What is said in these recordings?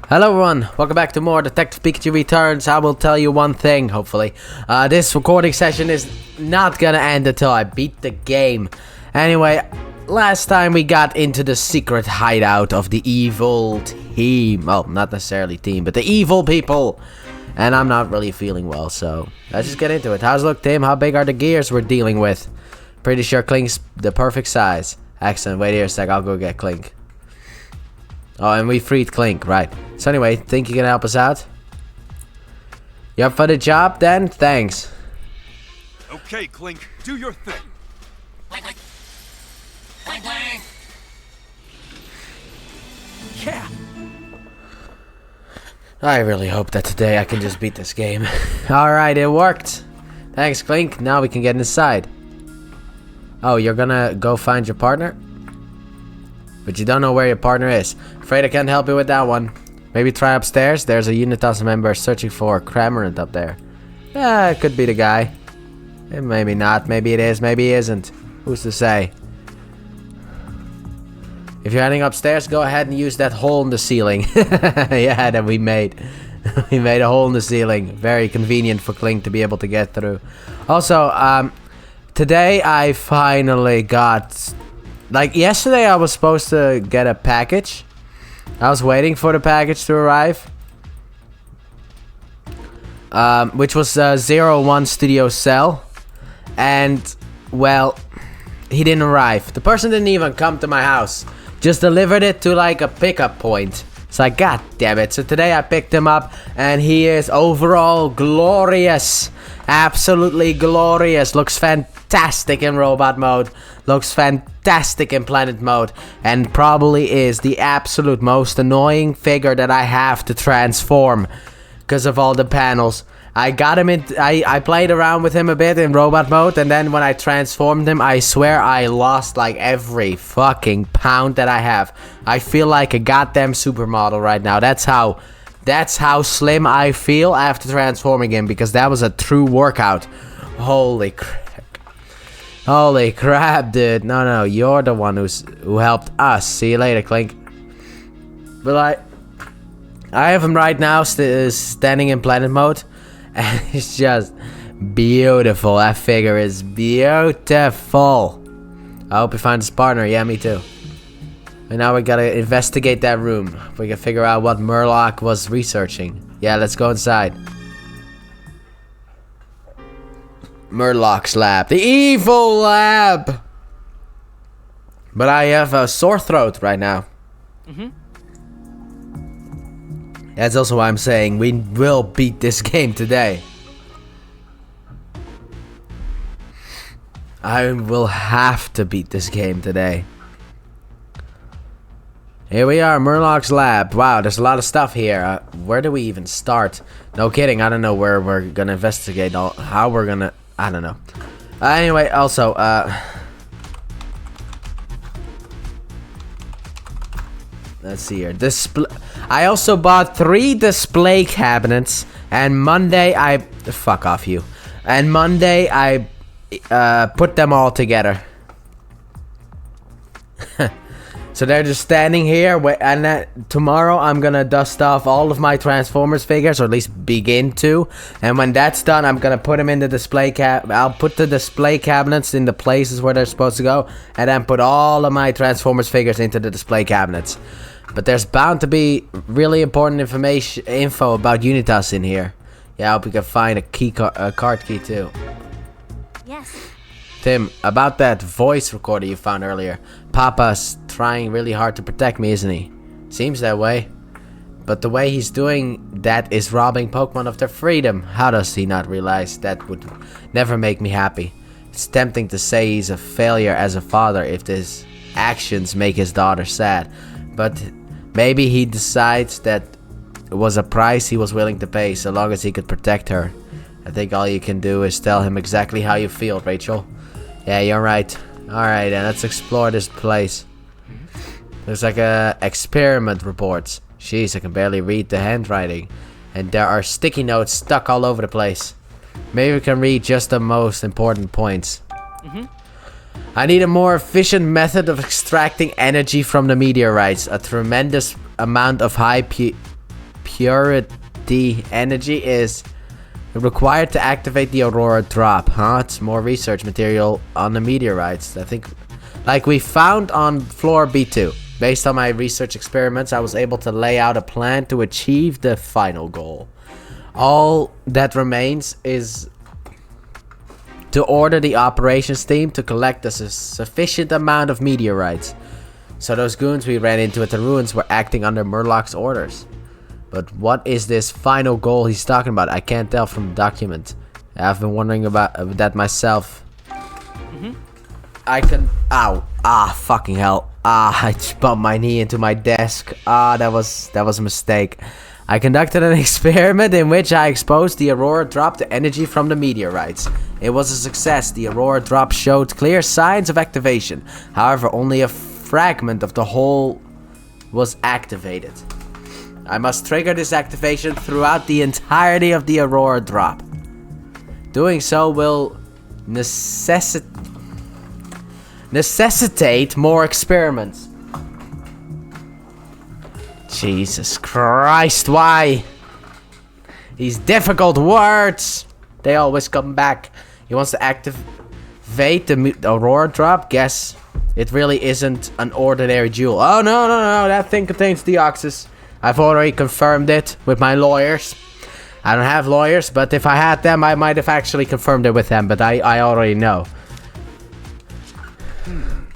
Hello everyone, welcome back to more Detective Pikachu Returns. I will tell you one thing, hopefully. This recording session is not gonna end until I beat the game. Anyway, last time we got into the secret hideout of the evil team. Well, not necessarily team, but the evil people. And I'm not really feeling well, so let's just get into it. How's it look, Tim? How big are the gears we're dealing with? Pretty sure Clink's the perfect size. Excellent, wait here a sec, I'll go get Clink. Oh, and we freed Clink, right. So anyway, think you can help us out? You up for the job then? Thanks. Okay, Clink, do your thing. Yeah. I really hope that today I can just beat this game. Alright, it worked. Thanks, Clink. Now we can get inside. Oh, you're gonna go find your partner? But you don't know where your partner is. Afraid I can't help you with that one. Maybe try upstairs. There's a Unitas member searching for a Cramorant up there. Yeah, it could be the guy. Maybe not. Maybe it is. Maybe he isn't. Who's to say? If you're heading upstairs, go ahead and use that hole in the ceiling. Yeah, that we made. We made a hole in the ceiling. Very convenient for Clink to be able to get through. Also, today I finally got... Like, yesterday I was supposed to get a package. I was waiting for the package to arrive. Which was 01 Studio Cell. And, well, he didn't arrive. The person didn't even come to my house. Just delivered it to, like, a pickup point. It's like, god damn it. So today I picked him up, and he is overall glorious. Absolutely glorious. Looks fantastic in robot mode. Looks fantastic in planet mode. And probably is the absolute most annoying figure that I have to transform. Because of all the panels. I got him in... I played around with him a bit in robot mode. And then when I transformed him, I swear I lost like every fucking pound that I have. I feel like a goddamn supermodel right now. That's how slim I feel after transforming him. Because that was a true workout. Holy crap. Holy crap, dude. No, you're the one who helped us. See you later, Clink. But I have him right now standing in planet mode. And it's just beautiful. That figure is beautiful. I hope he finds his partner. Yeah, me too. And now we gotta investigate that room. We can figure out what Merloch was researching. Yeah, let's go inside. Merloch's lab. The evil lab! But I have a sore throat right now. That's also why I'm saying we will beat this game today. I will have to beat this game today. Here we are, Merloch's lab. Wow, there's a lot of stuff here. Where do we even start? No kidding, I don't know where we're gonna investigate. How we're gonna... I don't know. Anyway, also, let's see here. I also bought 3 display cabinets, and Monday fuck off you. And Monday I put them all together. So they're just standing here, and tomorrow I'm gonna dust off all of my Transformers figures, or at least begin to. And when that's done, I'm gonna put them in the display I'll put the display cabinets in the places where they're supposed to go, and then put all of my Transformers figures into the display cabinets. But there's bound to be really important info about Unitas in here. Yeah, I hope we can find a card key too. Yes. Tim, about that voice recorder you found earlier. Papa's trying really hard to protect me, isn't he? Seems that way. But the way he's doing that is robbing Pokemon of their freedom. How does he not realize that would never make me happy? It's tempting to say he's a failure as a father if his actions make his daughter sad. But maybe he decides that it was a price he was willing to pay so long as he could protect her. I think all you can do is tell him exactly how you feel, Rachel. Yeah, you're right. Alright, then let's explore this place. Looks like experiment reports. Jeez, I can barely read the handwriting. And there are sticky notes stuck all over the place. Maybe we can read just the most important points. I need a more efficient method of extracting energy from the meteorites. A tremendous amount of high purity energy is required to activate the Aurora drop. Huh? It's more research material on the meteorites. I think, like we found on floor B2. Based on my research experiments, I was able to lay out a plan to achieve the final goal. All that remains is to order the operations team to collect a sufficient amount of meteorites. So those goons we ran into at the ruins were acting under Merloch's orders. But what is this final goal he's talking about? I can't tell from the document. I've been wondering about that myself. I can... Ow. Ah, fucking hell. Ah, I just bumped my knee into my desk. Ah, that was a mistake. I conducted an experiment in which I exposed the Aurora drop to energy from the meteorites. It was a success. The Aurora drop showed clear signs of activation. However, only a fragment of the whole was activated. I must trigger this activation throughout the entirety of the Aurora drop. Doing so will necessitate more experiments. Jesus Christ, why? These difficult words. They always come back. He wants to activate the Aurora drop. Guess it really isn't an ordinary jewel. Oh, no. That thing contains Deoxys. I've already confirmed it with my lawyers. I don't have lawyers, but if I had them, I might have actually confirmed it with them. But I already know.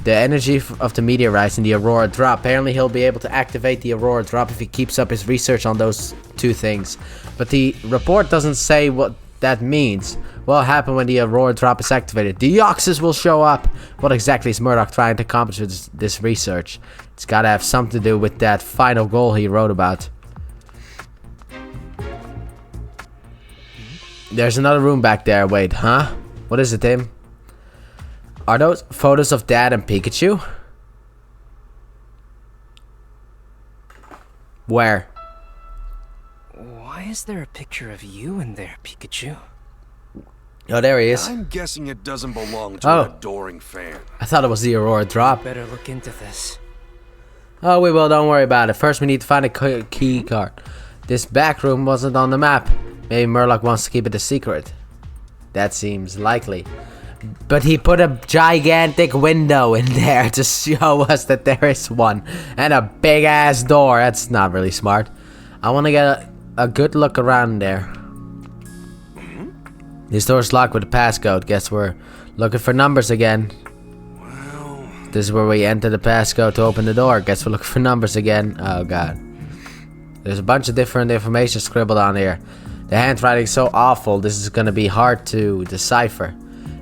The energy of the meteorites in the Aurora drop. Apparently he'll be able to activate the Aurora drop if he keeps up his research on those two things. But the report doesn't say what that means. What will happen when the Aurora drop is activated? Deoxys will show up. What exactly is Merloch trying to accomplish with this research? It's gotta have something to do with that final goal he wrote about. There's another room back there. Wait, huh? What is it, Tim? Are those photos of Dad and Pikachu? Where? Why is there a picture of you in there, Pikachu? Oh, there he is. I'm guessing it doesn't belong to an adoring fan. I thought it was the Aurora drop. Better look into this. Oh, we will. Don't worry about it. First, we need to find a key card. This back room wasn't on the map. Maybe Merloch wants to keep it a secret. That seems likely. But he put a gigantic window in there to show us that there is one. And a big ass door. That's not really smart. I want to get a good look around there. This door's locked with a passcode. Guess we're looking for numbers again. Well, this is where we enter the passcode to open the door. Guess we're looking for numbers again. Oh god. There's a bunch of different information scribbled on here. The handwriting's so awful. This is gonna be hard to decipher.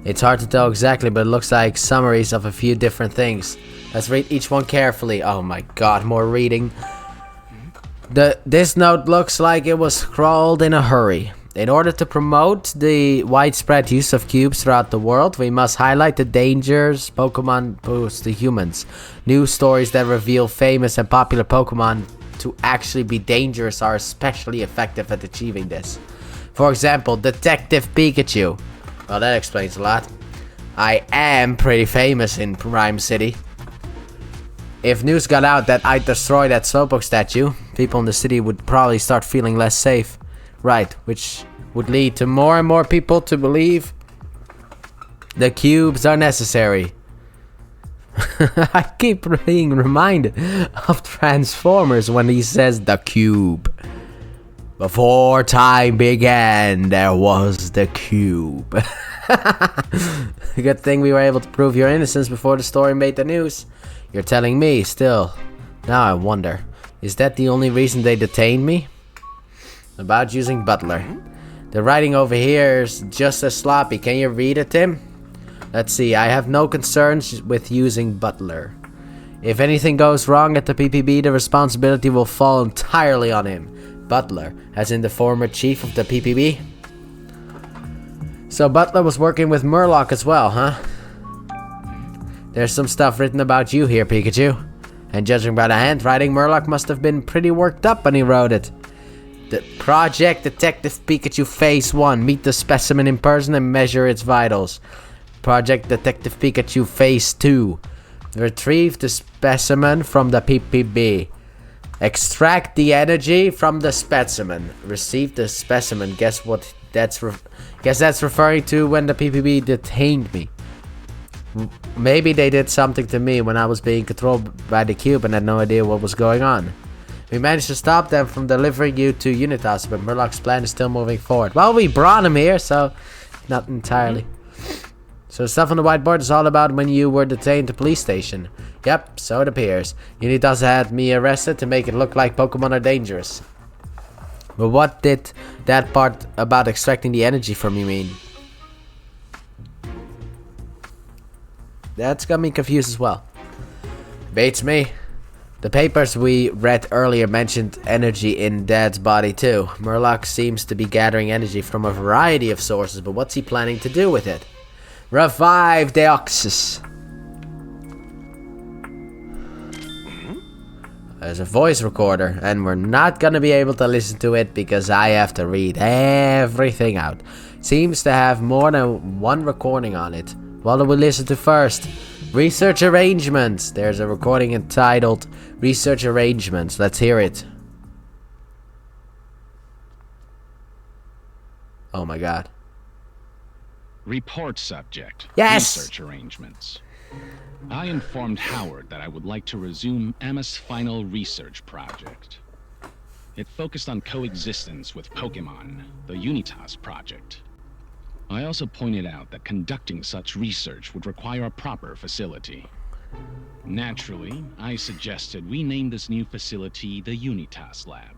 It's hard to tell exactly, but it looks like summaries of a few different things. Let's read each one carefully. Oh my god, more reading. This note looks like it was scrawled in a hurry. In order to promote the widespread use of cubes throughout the world, we must highlight the dangers Pokemon pose to humans. News stories that reveal famous and popular Pokemon to actually be dangerous are especially effective at achieving this. For example, Detective Pikachu. Well, that explains a lot. I am pretty famous in Prime City. If news got out that I destroyed that Slowpoke statue, people in the city would probably start feeling less safe. Right, which would lead to more and more people to believe the cubes are necessary. I keep being reminded of Transformers when he says the cube. Before time began, there was the cube. Good thing we were able to prove your innocence before the story made the news. You're telling me still. Now I wonder, is that the only reason they detained me? About using Butler. The writing over here is just as sloppy. Can you read it, Tim? Let's see. I have no concerns with using Butler. If anything goes wrong at the PPB, the responsibility will fall entirely on him. Butler, as in the former chief of the PPB? So Butler was working with Merloch as well, huh? There's some stuff written about you here, Pikachu. And judging by the handwriting, Merloch must have been pretty worked up when he wrote it. The Project Detective Pikachu Phase 1. Meet the specimen in person and measure its vitals. Project Detective Pikachu Phase 2. Retrieve the specimen from the PPB. Extract the energy from the specimen. Receive the specimen. Guess what? Guess that's referring to when the PPB detained me. Maybe they did something to me when I was being controlled by the cube and had no idea what was going on. We managed to stop them from delivering you to Unitas, but Merloch's plan is still moving forward. Well, we brought him here, so not entirely. So the stuff on the whiteboard is all about when you were detained at the police station. Yep, so it appears. Unitas had me arrested to make it look like Pokemon are dangerous. But what did that part about extracting the energy from you mean? That's got me confused as well. Bates me. The papers we read earlier mentioned energy in Dad's body too. Merloch seems to be gathering energy from a variety of sources, but what's he planning to do with it? Revive Deoxys. There's a voice recorder, and we're not gonna be able to listen to it because I have to read everything out. Seems to have more than one recording on it. What do we listen to first? Research arrangements. There's a recording entitled Research Arrangements. Let's hear it. Oh my god. Report subject. Yes! Research arrangements. I informed Howard that I would like to resume Emma's final research project. It focused on coexistence with Pokemon, the Unitas project. I also pointed out that conducting such research would require a proper facility. Naturally, I suggested we name this new facility the Unitas Lab.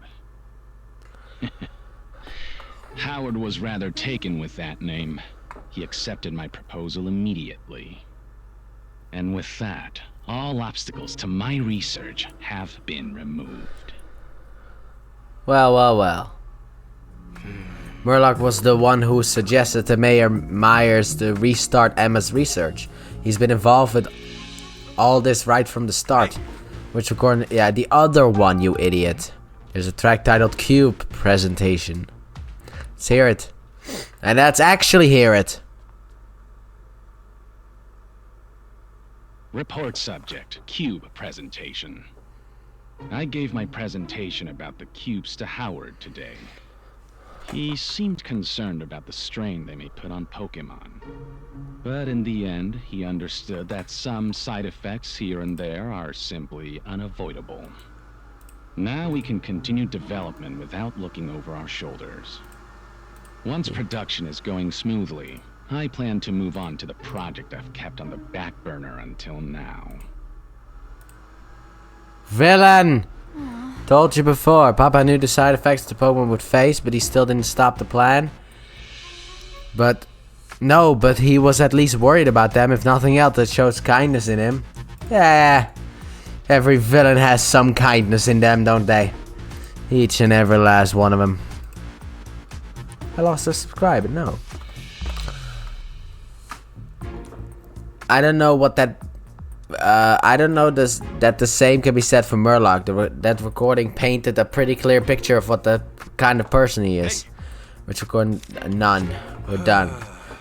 Howard was rather taken with that name. He accepted my proposal immediately. And with that, all obstacles to my research have been removed. Well. Merloch was the one who suggested to Mayor Myers to restart Emma's research. He's been involved with all this right from the start. Which recording? Yeah, the other one, you idiot. There's a track titled Cube Presentation. Let's hear it. And that's actually hear it. Report subject, Cube Presentation. I gave my presentation about the cubes to Howard today. He seemed concerned about the strain they may put on Pokemon. But in the end, he understood that some side effects here and there are simply unavoidable. Now we can continue development without looking over our shoulders. Once production is going smoothly, I plan to move on to the project I've kept on the back burner until now. Villain! Told you before, Papa knew the side effects the Pokemon would face, but he still didn't stop the plan. But he was at least worried about them. If nothing else, that shows kindness in him. Yeah, every villain has some kindness in them, don't they? Each and every last one of them. I lost a subscriber, no. I don't know what that... I don't know that the same can be said for Merloch. That recording painted a pretty clear picture of what the kind of person he is. Which recording? None. We're done.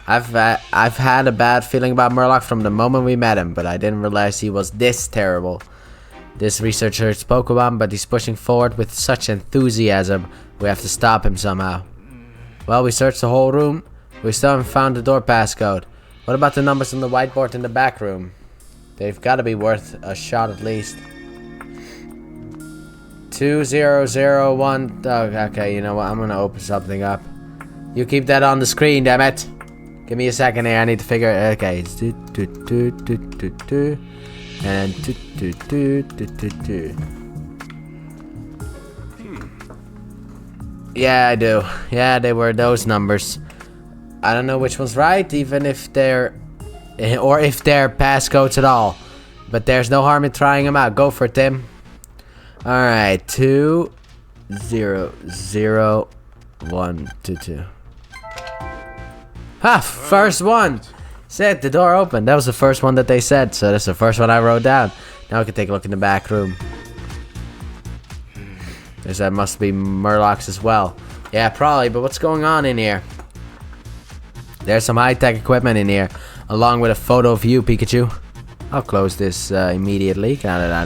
I've had a bad feeling about Merloch from the moment we met him, but I didn't realize he was this terrible. This researcher is Pokemon, but he's pushing forward with such enthusiasm. We have to stop him somehow. Well, we searched the whole room. We still haven't found the door passcode. What about the numbers on the whiteboard in the back room? They've got to be worth a shot at least. 2001. Oh, okay, you know what? I'm gonna open something up. You keep that on the screen, damn it. Give me a second here. I need to figure. Okay, it's and Yeah, I do. Yeah, they were those numbers. I don't know which one's right, even if they're... or if they're passcodes at all. But there's no harm in trying them out. Go for it, Tim. Alright, 200122. Ha! First one! Said the door opened. That was the first one that they said, so that's the first one I wrote down. Now we can take a look in the back room. That must be Merloch's as well. Yeah, probably, but what's going on in here? There's some high-tech equipment in here, along with a photo of you, Pikachu. I'll close this immediately, now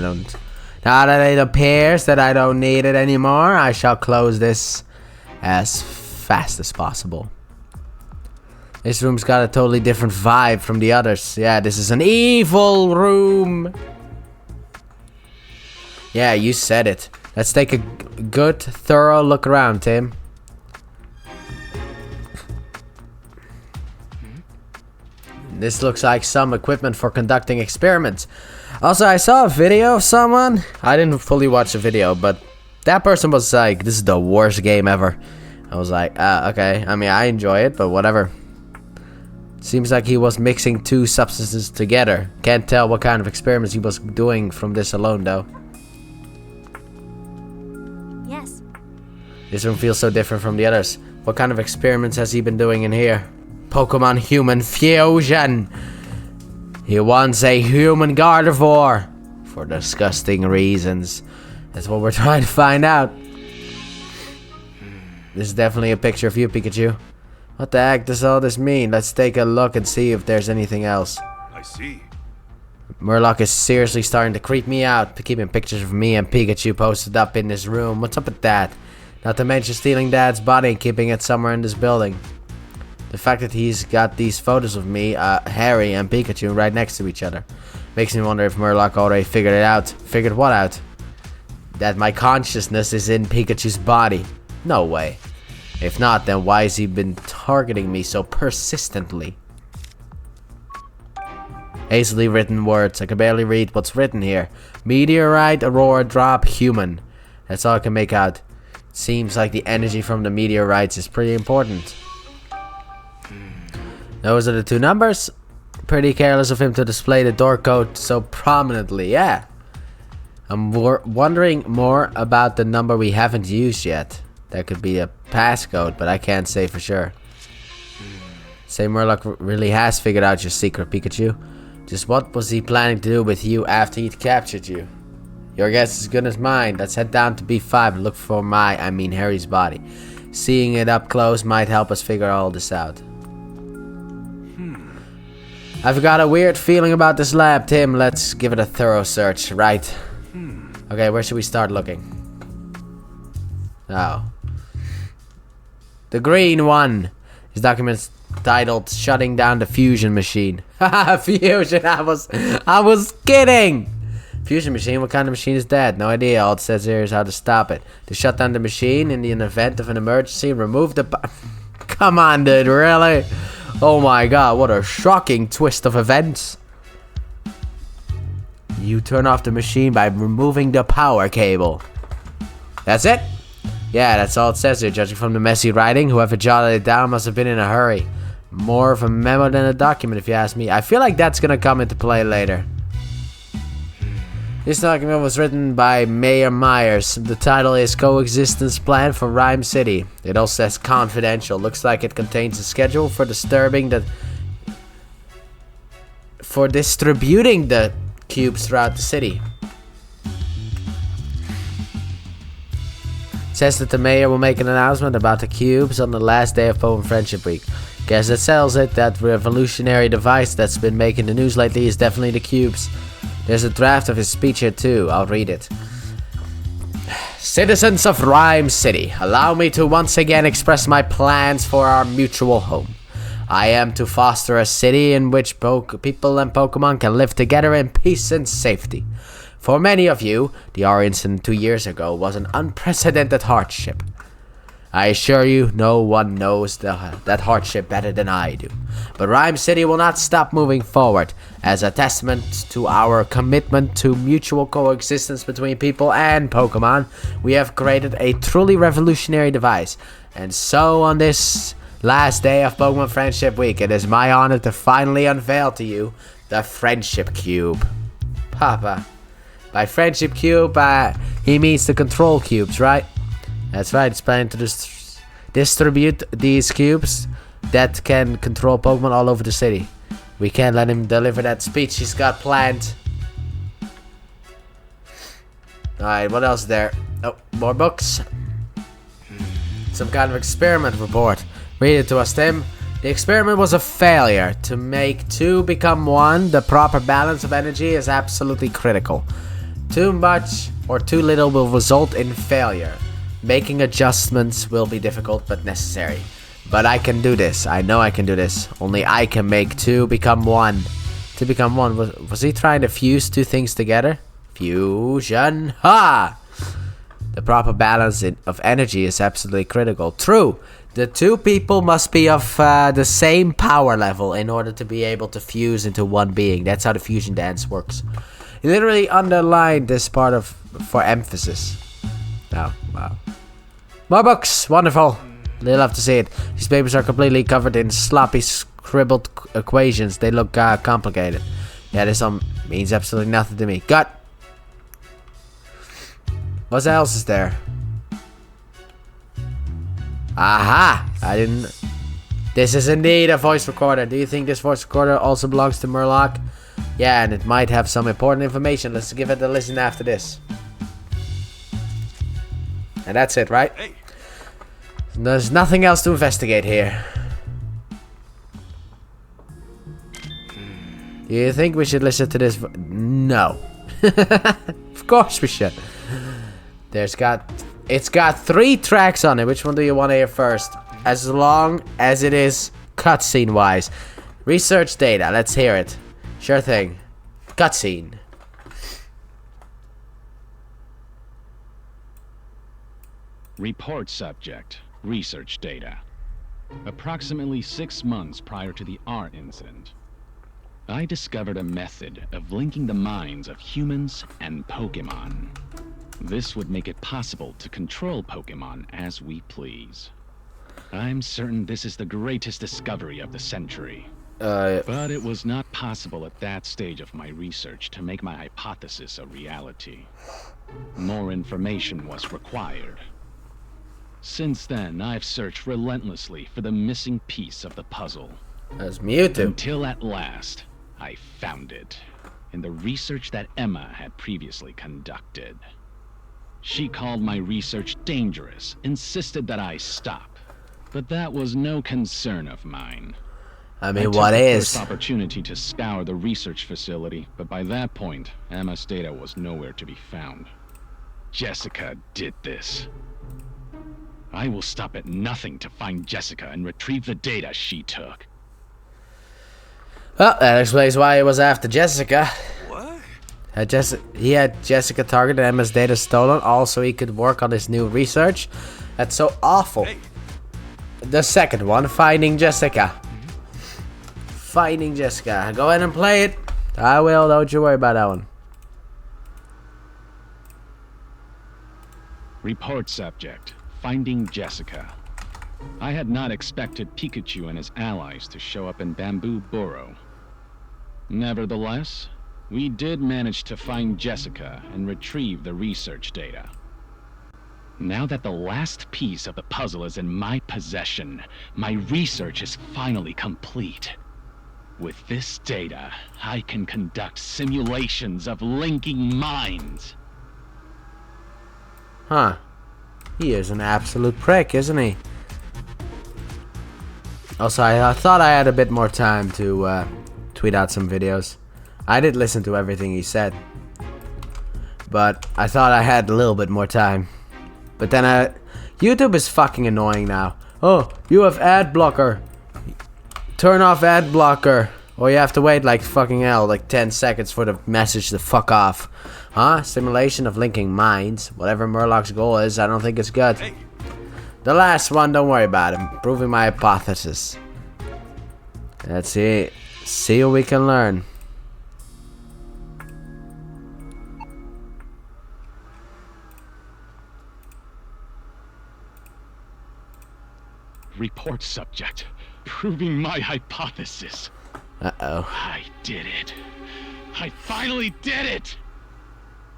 Now that it appears that I don't need it anymore, I shall close this as fast as possible. This room's got a totally different vibe from the others. Yeah, this is an evil room. Yeah, you said it. Let's take a good, thorough look around, Tim. This looks like some equipment for conducting experiments. Also, I saw a video of someone. I didn't fully watch the video, but that person was like, this is the worst game ever. I was like, okay. I mean, I enjoy it, but whatever. Seems like he was mixing two substances together. Can't tell what kind of experiments he was doing from this alone, though. Yes. This room feels so different from the others. What kind of experiments has he been doing in here? Pokemon human fusion. He wants a human Gardevoir for disgusting reasons. That's what we're trying to find out. This is definitely a picture of you, Pikachu. What the heck does all this mean? Let's take a look and see if there's anything else. I see. Merloch is seriously starting to creep me out. Keeping pictures of me and Pikachu posted up in this room. What's up with that? Not to mention stealing Dad's body and keeping it somewhere in this building. The fact that he's got these photos of me, Harry, and Pikachu right next to each other makes me wonder if Merloch already figured it out. Figured what out? That my consciousness is in Pikachu's body. No way. If not, then why has he been targeting me so persistently? Hastily written words. I can barely read what's written here. Meteorite, Aurora, drop, human. That's all I can make out. Seems like the energy from the meteorites is pretty important. Those are the two numbers. Pretty careless of him to display the door code so prominently. Yeah. I'm wondering more about the number we haven't used yet. That could be a passcode, but I can't say for sure. Say Merloch really has figured out your secret, Pikachu. Just what was he planning to do with you after he'd captured you? Your guess is as good as mine. Let's head down to B5 and look for Harry's body. Seeing it up close might help us figure all this out. I've got a weird feeling about this lab, Tim. Let's give it a thorough search, right? Okay, where should we start looking? Oh. The green one. His document's titled "Shutting Down the Fusion Machine." Haha, fusion! I was kidding! Fusion machine? What kind of machine is that? No idea. All it says here is how to stop it. To shut down the machine in the event of an emergency, remove the... Come on, dude, really? Oh my god, what a shocking twist of events. You turn off the machine by removing the power cable. That's it? Yeah, that's all it says here. Judging from the messy writing, whoever jotted it down must have been in a hurry. More of a memo than a document, if you ask me. I feel like that's gonna come into play later. This document was written by Mayor Myers. The title is Coexistence Plan for Rhyme City. It also says confidential. Looks like it contains a schedule for distributing the cubes throughout the city. It says that the mayor will make an announcement about the cubes on the last day of Pokemon Friendship Week. Guess that sells it. That revolutionary device that's been making the news lately is definitely the cubes. There's a draft of his speech here too. I'll read it. Citizens of Rhyme City, allow me to once again express my plans for our mutual home. I am to foster a city in which people and Pokemon can live together in peace and safety. For many of you, the incident 2 years ago was an unprecedented hardship. I assure you, no one knows that hardship better than I do. But Rhyme City will not stop moving forward. As a testament to our commitment to mutual coexistence between people and Pokemon, we have created a truly revolutionary device. And so on this last day of Pokemon Friendship Week, it is my honor to finally unveil to you the Friendship Cube. Papa. By Friendship Cube, he means the control cubes, right? That's right, it's planning to distribute these cubes that can control Pokemon all over the city. We can't let him deliver that speech he's got planned. Alright, what else is there? Oh, more books. Some kind of experiment report. Read it to us, Tim. The experiment was a failure. To make two become one, the proper balance of energy is absolutely critical. Too much or too little will result in failure. Making adjustments will be difficult but necessary. But I can do this. I know I can do this. Only I can make two become one. To become one. Was he trying to fuse two things together? Fusion. Ha! The proper balance of energy is absolutely critical. True. The two people must be of the same power level in order to be able to fuse into one being. That's how the fusion dance works. He literally underlined this part for emphasis. Oh, wow. More books. Wonderful. They love to see it. These papers are completely covered in sloppy scribbled equations. They look complicated. Yeah, this all means absolutely nothing to me. Gut. What else is there? Aha! I didn't... This is indeed a voice recorder. Do you think this voice recorder also belongs to Merloch? Yeah, and it might have some important information. Let's give it a listen after this. And that's it, right? Hey. There's nothing else to investigate here. Do you think we should listen to this? No. Of course we should. It's got 3 tracks on it. Which one do you want to hear first? As long as it is cutscene wise. Research data. Let's hear it. Sure thing. Cutscene. Report subject. Research data. Approximately 6 months prior to the R incident, I discovered a method of linking the minds of humans and Pokemon. This would make it possible to control Pokemon as we please. I'm certain this is the greatest discovery of the century. But it was not possible at that stage of my research to make my hypothesis a reality. More information was required. Since then, I've searched relentlessly for the missing piece of the puzzle. That's Mewtwo. Until at last, I found it in the research that Emma had previously conducted. She called my research dangerous, insisted that I stop. But that was no concern of mine. I mean, what is? First opportunity to scour the research facility, but by that point, Emma's data was nowhere to be found. Jessica did this. I will stop at nothing to find Jessica and retrieve the data she took. Well, that explains why he was after Jessica. What? He had Jessica targeted, Emma's data stolen, also he could work on his new research. That's so awful. Hey. The second one, finding Jessica. Finding Jessica. Go ahead and play it. I will, don't you worry about that one. Report subject. Finding Jessica. I had not expected Pikachu and his allies to show up in Bamboo Burrow. Nevertheless, we did manage to find Jessica and retrieve the research data. Now that the last piece of the puzzle is in my possession, my research is finally complete. With this data, I can conduct simulations of linking minds. Huh. He is an absolute prick, isn't he? Also, I thought I had a bit more time to tweet out some videos. I did listen to everything he said, but I thought I had a little bit more time. But then YouTube is fucking annoying now. Oh, you have ad blocker. Turn off ad blocker. Or you have to wait like fucking hell, like 10 seconds for the message to fuck off. Huh? Simulation of linking minds. Whatever Merloch's goal is, I don't think it's good. Hey. The last one, don't worry about it. Proving my hypothesis. Let's see. See what we can learn. Report subject. Proving my hypothesis. Uh-oh. I did it. I finally did it!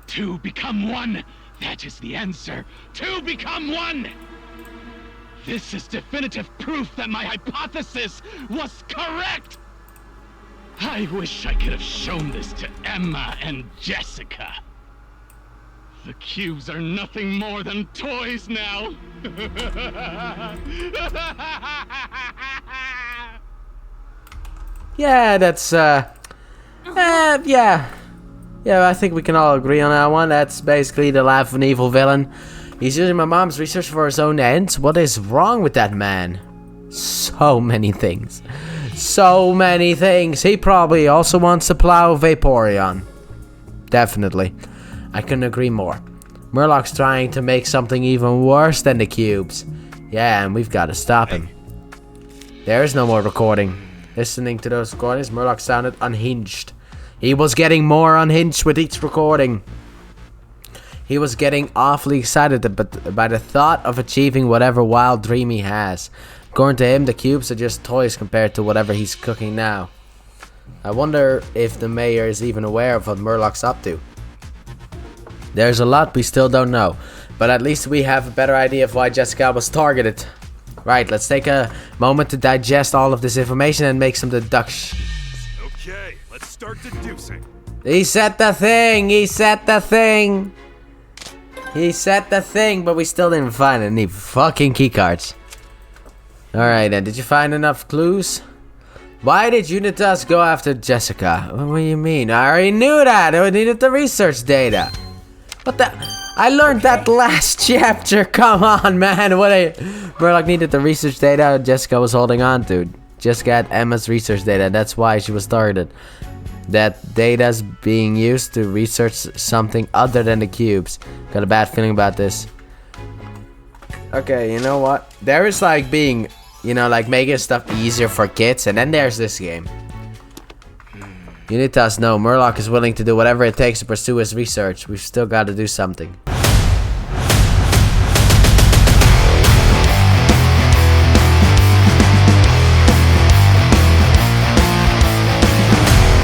2 become 1. That is the answer. 2 become 1! This is definitive proof that my hypothesis was correct! I wish I could have shown this to Emma and Jessica. The cubes are nothing more than toys now. Yeah, that's, yeah. Yeah, I think we can all agree on that one. That's basically the laugh of an evil villain. He's using my mom's research for his own ends. What is wrong with that man? So many things. So many things. He probably also wants to plow Vaporeon. Definitely. I couldn't agree more. Merloch's trying to make something even worse than the cubes. Yeah, and we've got to stop him. There is no more recording. Listening to those recordings, Merloch sounded unhinged. He was getting more unhinged with each recording. He was getting awfully excited by the thought of achieving whatever wild dream he has. According to him, the cubes are just toys compared to whatever he's cooking now. I wonder if the mayor is even aware of what Merloch's up to. There's a lot we still don't know, but at least we have a better idea of why Jessica was targeted. Right, let's take a moment to digest all of this information and make some deductions. Okay, let's start deducing. He said the thing! He said the thing! He said the thing, but we still didn't find any fucking keycards. Alright then, did you find enough clues? Why did Unitas go after Jessica? What do you mean? I already knew that! I needed the research data. What the? I learned that last chapter. Come on, man. Merloch needed the research data Jessica was holding on to. Jessica had Emma's research data. That's why she was targeted. That data's being used to research something other than the cubes. Got a bad feeling about this. Okay, you know what? There is like being, you know, like making stuff easier for kids. And then there's this game. Unitas, no. Merloch is willing to do whatever it takes to pursue his research. We've still got to do something.